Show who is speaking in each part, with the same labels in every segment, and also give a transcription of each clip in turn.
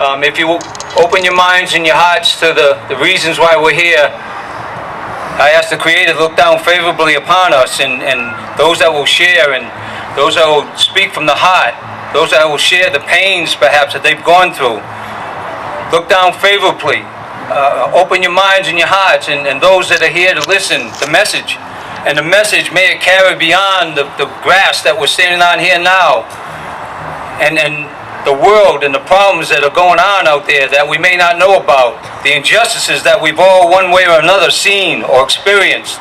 Speaker 1: If you open your minds and your hearts to the reasons why we're here, I ask the Creator to look down favorably upon us and those that will share and those that will speak from the heart, those that will share the pains perhaps that they've gone through. Look down favorably. Open your minds and your hearts, and those that are here to listen, the message. And the message, may it carry beyond the grass that we're standing on here now. And the world and the problems that are going on out there that we may not know about. The injustices that we've all one way or another seen or experienced.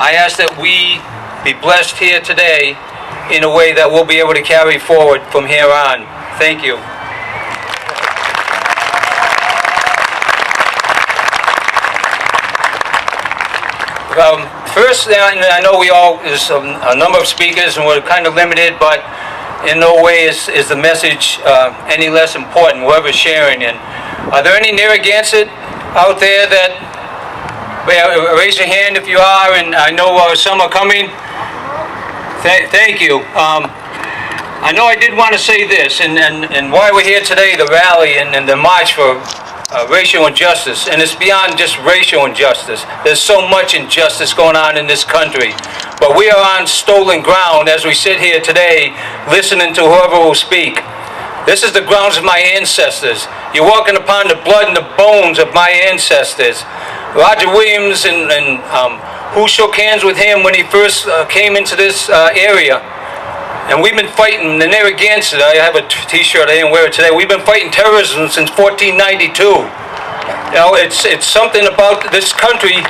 Speaker 1: I ask that we be blessed here today in a way that we'll be able to carry forward from here on. Thank you. First, I know we all, there's a number of speakers and we're kind of limited, but in no way is the message any less important, whoever's sharing. And are there any Narragansett out there that, raise your hand if you are, and I know some are coming. Thank you. I know I did want to say this, and why we're here today, the rally and the march for racial injustice, and it's beyond just racial injustice. There's so much injustice going on in this country, but we are on stolen ground as we sit here today listening to whoever will speak. This is the grounds of my ancestors. You're walking upon the blood and the bones of my ancestors. Roger Williams and who shook hands with him when he first came into this area. And we've been fighting the Narragansett. I have a t-shirt, I didn't wear it today. We've been fighting terrorism since 1492. You know, it's something about this country,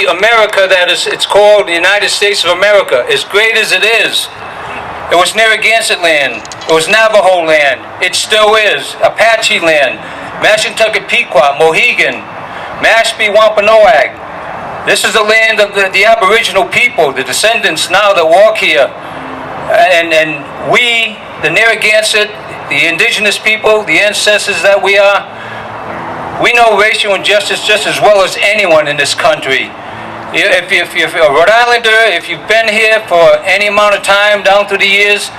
Speaker 1: America, that it's called the United States of America, as great as it is. It was Narragansett land, it was Navajo land, it still is, Apache land, Mashantucket Pequot, Mohegan, Mashpee, Wampanoag. This is the land of the Aboriginal people, the descendants now that walk here. And we, the Narragansett, the Indigenous people, the ancestors that we are, we know racial injustice just as well as anyone in this country. If you're a Rhode Islander, if you've been here for any amount of time down through the years,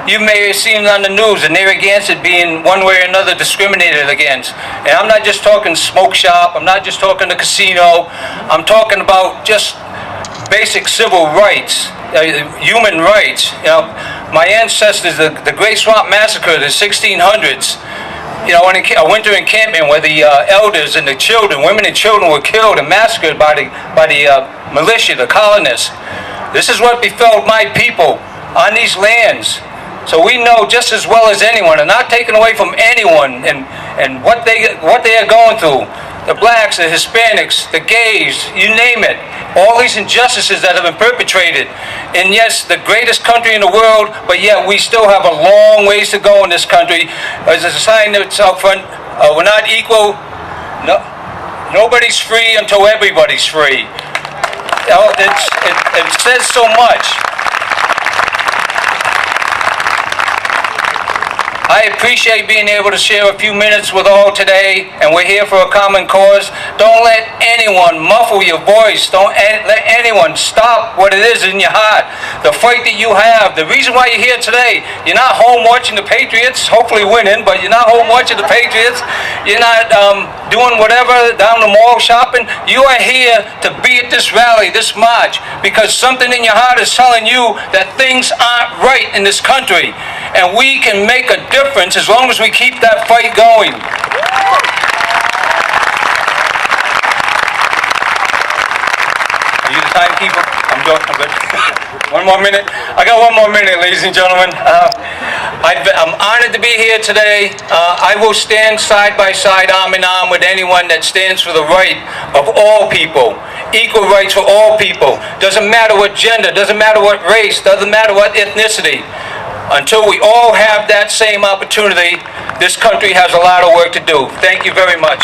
Speaker 1: you may have seen on the news the Narragansett being one way or another discriminated against. And I'm not just talking smoke shop, I'm not just talking the casino, I'm talking about just basic civil rights, human rights. You know, my ancestors, the Great Swamp Massacre, the 1600s, you know, a winter encampment where the elders and the children, women and children were killed and massacred by the militia, the colonists. This is what befell my people on these lands. So we know just as well as anyone, and not taken away from anyone, and what they are going through. The blacks, the Hispanics, the gays, you name it. All these injustices that have been perpetrated. And yes, the greatest country in the world, but yet we still have a long ways to go in this country. As a sign that's out front, we're not equal. No, nobody's free until everybody's free. You know, it says so much. I appreciate being able to share a few minutes with all today, and we're here for a common cause. Don't let anyone muffle your voice. Don't let anyone stop what it is in your heart. The fight that you have, the reason why you're here today, you're not home watching the Patriots, hopefully winning, but you're not home watching the Patriots. You're not doing whatever, down the mall shopping. You are here to be at this rally, this march, because something in your heart is telling you that things aren't right in this country. And we can make a difference as long as we keep that fight going. Are you the timekeeper? I'm good. One more minute. I got one more minute, ladies and gentlemen. I'm honored to be here today. I will stand side by side, arm in arm with anyone that stands for the right of all people. Equal rights for all people. Doesn't matter what gender, doesn't matter what race, doesn't matter what ethnicity. Until we all have that same opportunity, this country has a lot of work to do. Thank you very much.